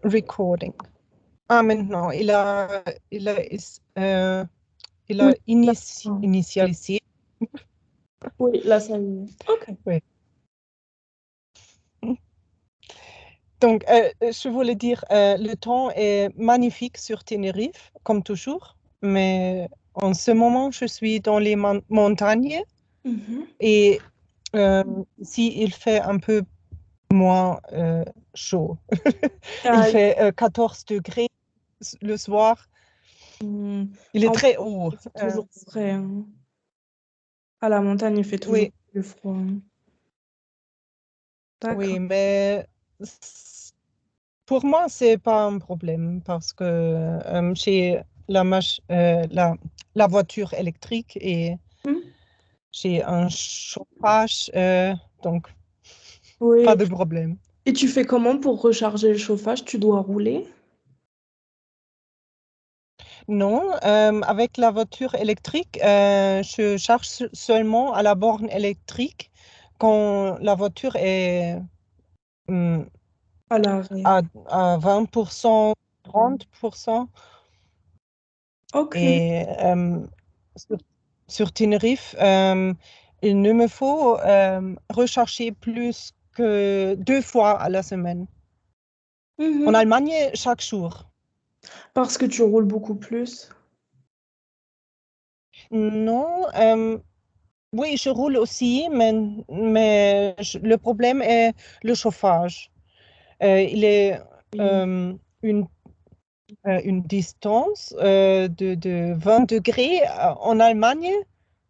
recording. Ah, maintenant, il a Oui, initialisé. oui, là, ça y est. OK. Oui. Donc, je voulais dire, le temps est magnifique sur Tenerife, comme toujours, mais en ce moment, je suis dans les montagnes et ici, il fait un peu moins chaud. Il Ah, fait 14 degrés le soir. Il est en très haut. il fait toujours frais, hein. À la montagne, il fait toujours Oui, plus froid, hein. D'accord. oui, mais pour moi, c'est pas un problème parce que j'ai la voiture électrique et Hmm. j'ai un chauffage, donc pas Oui. de problème. Et tu fais comment pour recharger le chauffage? Tu dois rouler? Non, avec la voiture électrique, je charge seulement à la borne électrique quand la voiture est hum, À l'arrêt. à 20%, 30%. OK. Et sur, sur Tenerife, il ne me faut recharger plus que 2 fois à la semaine. En Mhm. Allemagne, chaque jour. Parce que tu roules beaucoup plus. Non, oui, je roule aussi, mais le problème est le chauffage. Il est Oui. euh, une, une distance de 20 degrés en Allemagne.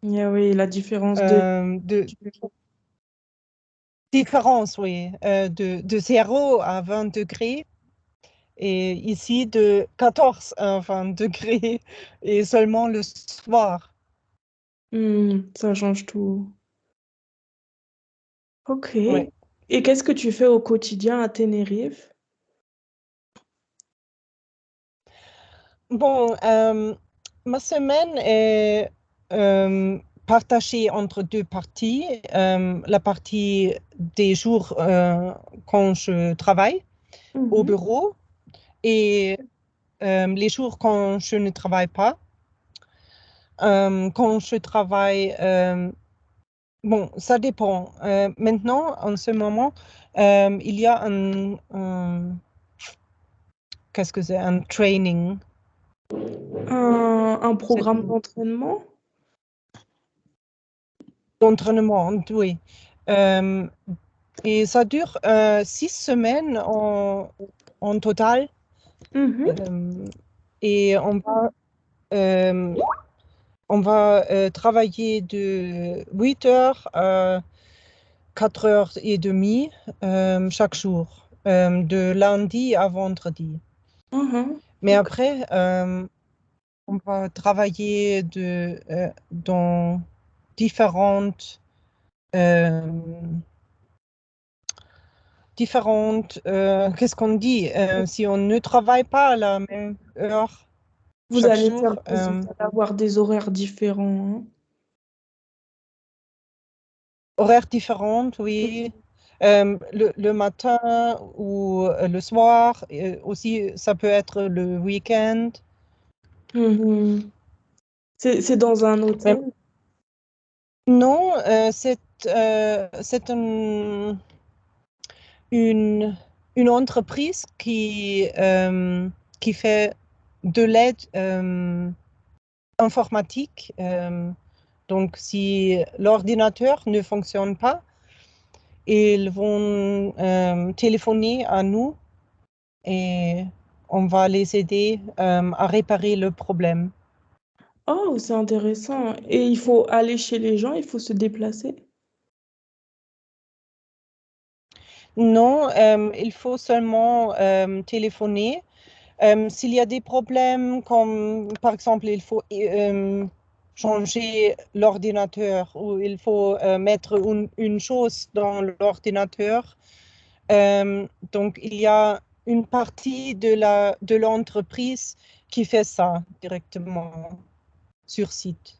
Ah oui, la différence de... De différence, oui, de 0 à 20 degrés. Et ici, de 14 à 20 degrés, et seulement le soir. Ça change tout. OK. Oui. Et qu'est-ce que tu fais au quotidien à Tenerife? Bon, ma semaine est partagée entre deux parties. La partie des jours quand je travaille au Mhm. bureau et les jours quand je ne travaille pas. Quand je travaille, bon, ça dépend. Maintenant, en ce moment, il y a qu'est-ce que c'est, un training. Un C'est programme d'entraînement? d'entraînement, oui. Euh, et ça dure 6 semaines en total. Mhm. Euh, et euh, on va travailler de 8 heures à 4h30 chaque jour, de lundi à vendredi. Mhm. Mais après, on va travailler dans différentes, euh, qu'est-ce qu'on dit, si on ne travaille pas à la même heure Vous chaque allez faire jour, vous allez avoir des horaires différents, hein. horaires différentes, oui. Le matin ou le soir, aussi, ça peut être le week-end. Mhm. C'est dans un Mais hôtel? non, c'est une, une entreprise qui fait de l'aide informatique. Donc, si l'ordinateur ne fonctionne pas, ils vont téléphoner à nous et on va les aider à réparer le problème. Oh, c'est intéressant. Et il faut aller chez les gens, il faut se déplacer? Non, il faut seulement téléphoner. S'il y a des problèmes, comme par exemple, il faut changer l'ordinateur ou il faut mettre une chose dans l'ordinateur, donc il y a une partie de l'entreprise qui fait ça directement sur site.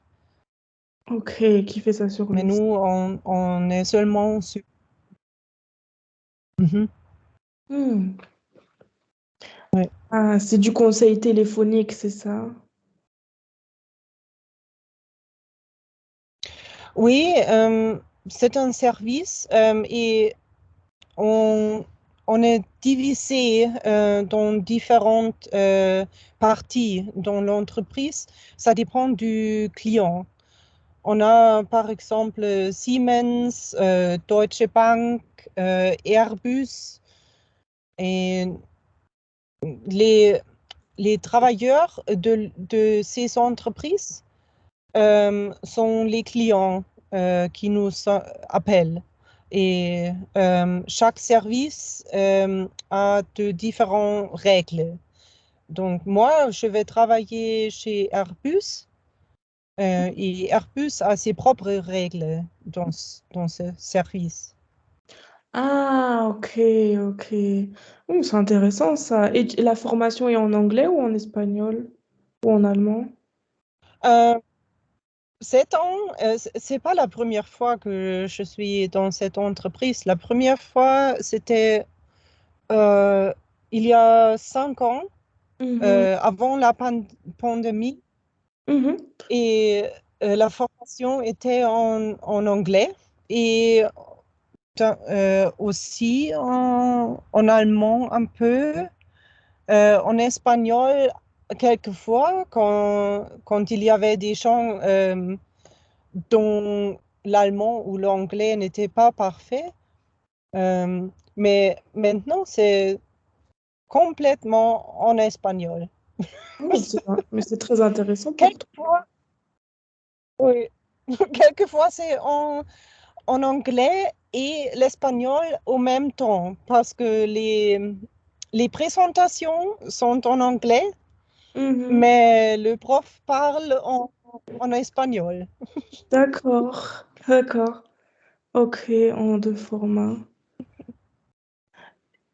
Ok, qui fait ça sur Mais le nous, site? on est seulement sur... Mhm. Hmm. Ah, c'est du conseil téléphonique, c'est ça? Oui, c'est un service et on, on est divisé dans différentes parties dans l'entreprise. Ça dépend du client. On a par exemple Siemens, Deutsche Bank, Airbus et les, les travailleurs de ces entreprises sont les clients qui nous appellent. Et chaque service a de différentes règles. Donc moi, je vais travailler chez Airbus et Airbus a ses propres règles dans ce service. Ah, ok, ok. C'est intéressant ça. Et la formation est en anglais ou en espagnol ou en allemand? Euh, 7 ans, c'est pas la première fois que je suis dans cette entreprise. La première fois, c'était euh, il y a 5 ans, Mhm, avant la pandémie, mhm. et la formation était en anglais et aussi en allemand un peu, en espagnol quelquefois quand il y avait des gens dont l'allemand ou l'anglais n'était pas parfait. Euh, mais maintenant, c'est complètement en espagnol. Oh, mais c'est très intéressant pour toi. Quelquefois, oui, quelquefois c'est en anglais et l'espagnol au même temps, parce que les présentations sont en anglais, Mhm. mais le prof parle en espagnol. D'accord, d'accord. Ok, en deux formats.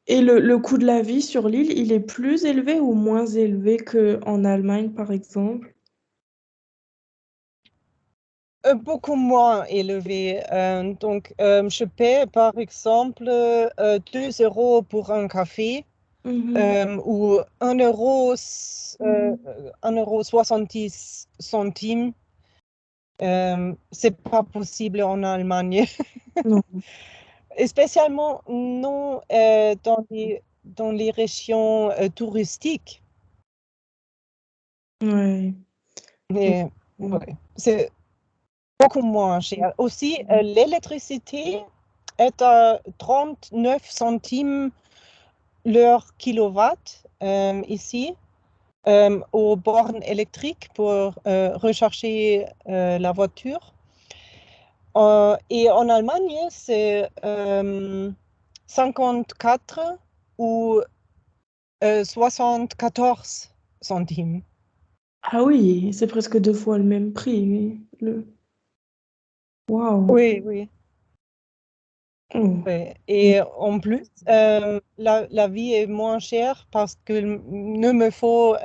Et le coût de la vie sur l'île, il est plus élevé ou moins élevé qu'en Allemagne, par exemple? Beaucoup moins élevé. Donc, je paie par exemple 2 euros pour un café Mhm. ou 1,70 € c'est pas possible en Allemagne. Non, Et spécialement non dans les régions touristiques. ouais. Mais Ok. ouais, c'est beaucoup moins cher. Aussi, l'électricité est à 39 centimes l'heure kilowatt ici, aux bornes électriques pour recharger la voiture. Et en Allemagne, c'est 54 ou 74 centimes. Ah oui, c'est presque deux fois le même prix. Oui. Waouh. Oui, oui. Oh. Oui. Et en plus, la vie est moins chère parce que ne me faut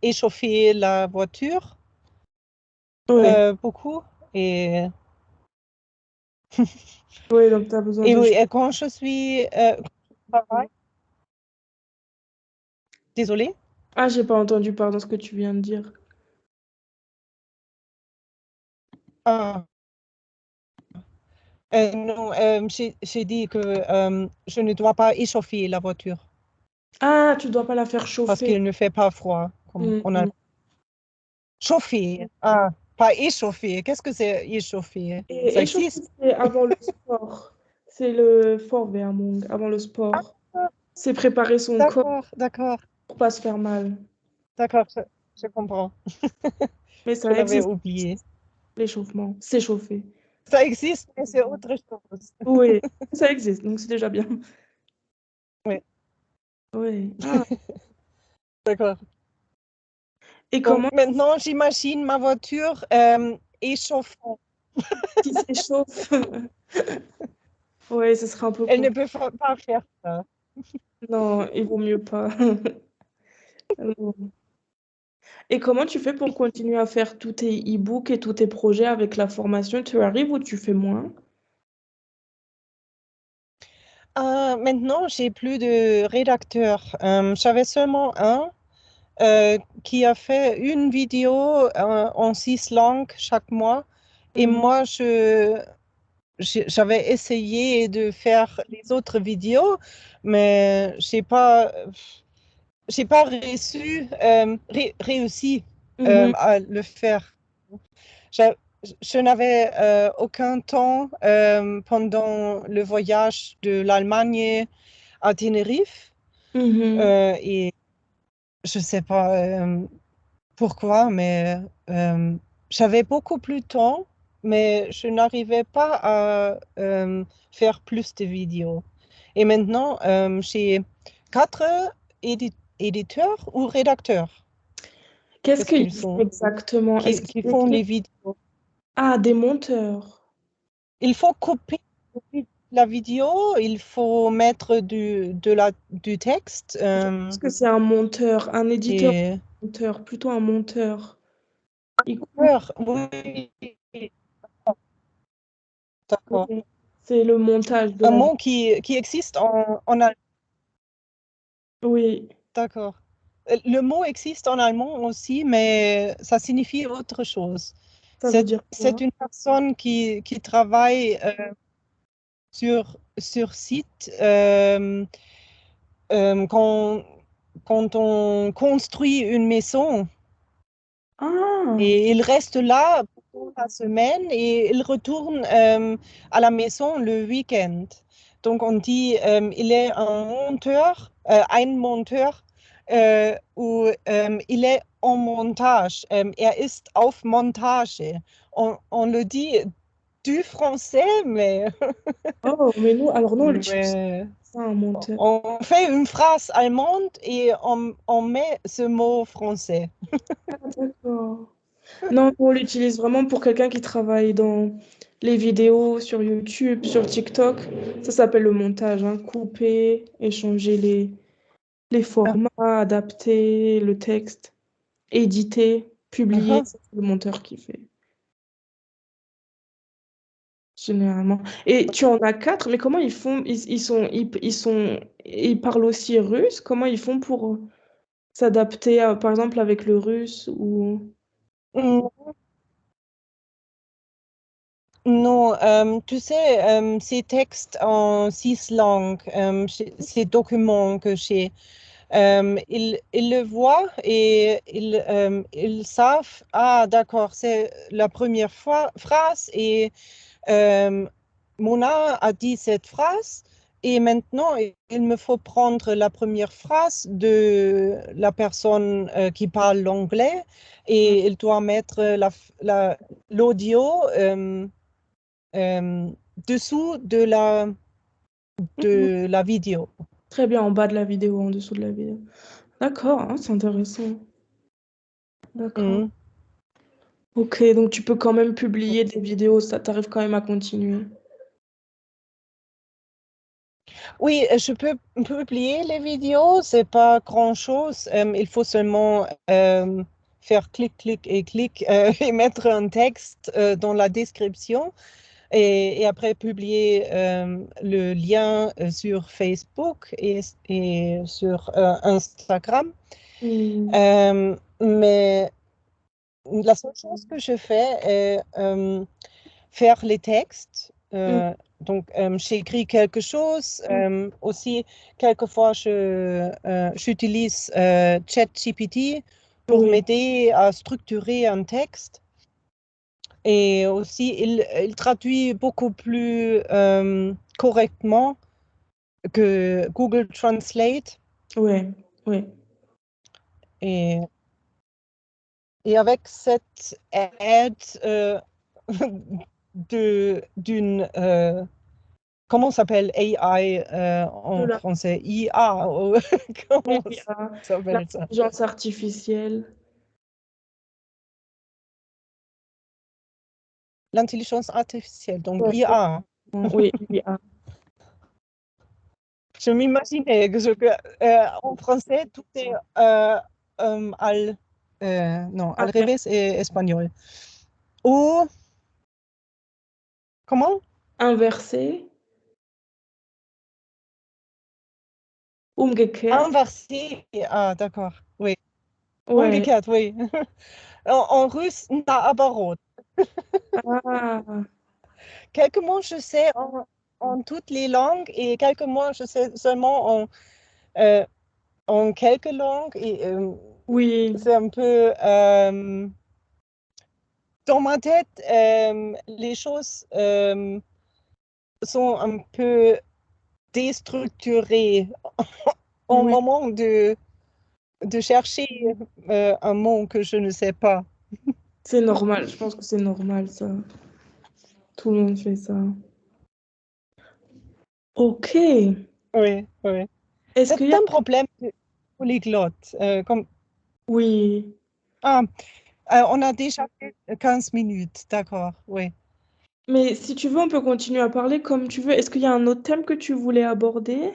échauffer la voiture Ouais, beaucoup. Et, ouais, donc tu as besoin et de... oui, et quand je suis désolée. Ah, j'ai pas entendu, pardon, ce que tu viens de dire. Ah, non, j'ai dit que je ne dois pas échauffer la voiture Ah, tu dois pas la faire parce chauffer. qu'il ne fait pas froid comme on a Mhm. chauffé. Ah, pas échauffer. Qu'est-ce que c'est échauffer? Ça Et échauffer, existe? c'est avant le sport. C'est le Vorwärmung, avant le sport. Ah, C'est préparer son corps d'accord, d'accord, pour pas se faire mal. d'accord, je comprends. Mais Je ça l'avais existe, oublié. l'échauffement, s'échauffer. Ça existe, mais c'est autre chose. Oui, ça existe, donc c'est déjà bien. Oui, Oui. Ah. d'accord. Et Donc comment maintenant, j'imagine ma voiture échauffant. il s'échauffe? Oui, ce sera un peu Elle ne compliqué. peut pas faire ça. Non, il vaut mieux pas. Non. Et comment tu fais pour continuer à faire tous tes e-books et tous tes projets avec la formation? Tu arrives ou tu fais moins? maintenant, j'ai plus de rédacteurs. J'avais seulement un qui a fait une vidéo en 6 langues chaque mois. Et moi, j'avais essayé de faire les autres vidéos, mais j'ai pas réussi Mhm. à le faire. Je, je n'avais aucun temps pendant le voyage de l'Allemagne à Tenerife Mhm. et je sais pas pourquoi, mais j'avais beaucoup plus de temps, mais je n'arrivais pas à faire plus de vidéos. Et maintenant, j'ai 4 éditeurs ou rédacteurs. Qu'est-ce Qu'est-ce qu'ils qu'ils font sont? exactement? Est-ce Qui qu'ils font les écrivent? vidéos. Ah, des monteurs. Il faut couper la vidéo, il faut mettre du texte. Je pense que c'est un monteur, un éditeur Et monteur, plutôt un monteur. Il coupe, oui, d'accord. oui. C'est le montage de Un la vidéo. mot qui existe en allemand. Oui, D'accord. Le mot existe en allemand aussi, mais ça signifie autre chose. ça veut dire C'est quoi? une personne qui travaille sur site quand, quand on construit une maison Ah, et il reste là pour la semaine et il retourne à la maison le week-end. Donc on dit il est un monteur ou il est en montage. Er ist auf Montage. On le dit du français, oh, mais nous, alors nous, on l'utilise mais pas, un monteur. on fait une phrase allemande et on met ce mot français. Ah, d'accord. Non, on l'utilise vraiment pour quelqu'un qui travaille dans les vidéos sur YouTube, sur TikTok. Ça s'appelle le montage, hein. Couper, échanger les Ah, formats, adapter le texte, éditer, publier. ah. Ça, c'est le monteur qui fait, généralement. Et tu en as 4, mais comment ils font? Ils parlent aussi russe. Comment ils font pour s'adapter, par exemple, avec le russe ou... Mm, non, tu sais, ces textes en 6 langues, ces documents que j'ai, ils le voient et ils savent, ah d'accord, c'est la première phrase et euh, Mona a dit cette phrase et maintenant il me faut prendre la première phrase de la personne qui parle l'anglais et il doit mettre l'audio euh, dessous Mhm. de la vidéo. Très bien, en bas de la vidéo, en dessous de la vidéo. D'accord, hein, c'est intéressant. D'accord. Mhm. Ok, donc tu peux quand même publier des vidéos, ça t'arrive quand même à continuer. Oui, je peux publier les vidéos, c'est pas grand-chose. Il faut seulement faire clic, clic et clic et mettre un texte dans la description et après publier le lien sur Facebook et sur Instagram. Hmm. Mais la seule chose que je fais est faire les textes. Hmm. Donc, j'écris quelque chose. Aussi, quelquefois, j'utilise ChatGPT pour Oui, m'aider à structurer un texte. Et aussi, il traduit beaucoup plus correctement que Google Translate. ouais, ouais. Et, et avec cette aide d'une comment s'appelle AI De en français? IA, comment l'IA, s'appelle ça? l'intelligence artificielle. L'intelligence artificielle, donc Ouais, IA. oui, l'IA. Je m'imaginais en français, tout est non, al revés et espagnol. Ou, comment? Inversé. Umgekehrt. Inversé. Ah, d'accord. Oui. Ouais. Umgekehrt, oui. En russe, naоборот. Ah, Quelques mots, je sais en toutes les langues et quelques mots, je sais seulement en quelques langues. Et oui, c'est un peu... dans ma tête, les choses sont un peu déstructurées au oui, moment de chercher un mot que je ne sais pas. c'est normal. Je pense que c'est normal, ça. Tout le monde fait ça. Ok. Oui, oui. Est-ce C'est qu'il y a... un problème de polyglotte. Oui. Ah, on a déjà fait 15 minutes, d'accord, oui. Mais si tu veux, on peut continuer à parler comme tu veux. Est-ce qu'il y a un autre thème que tu voulais aborder?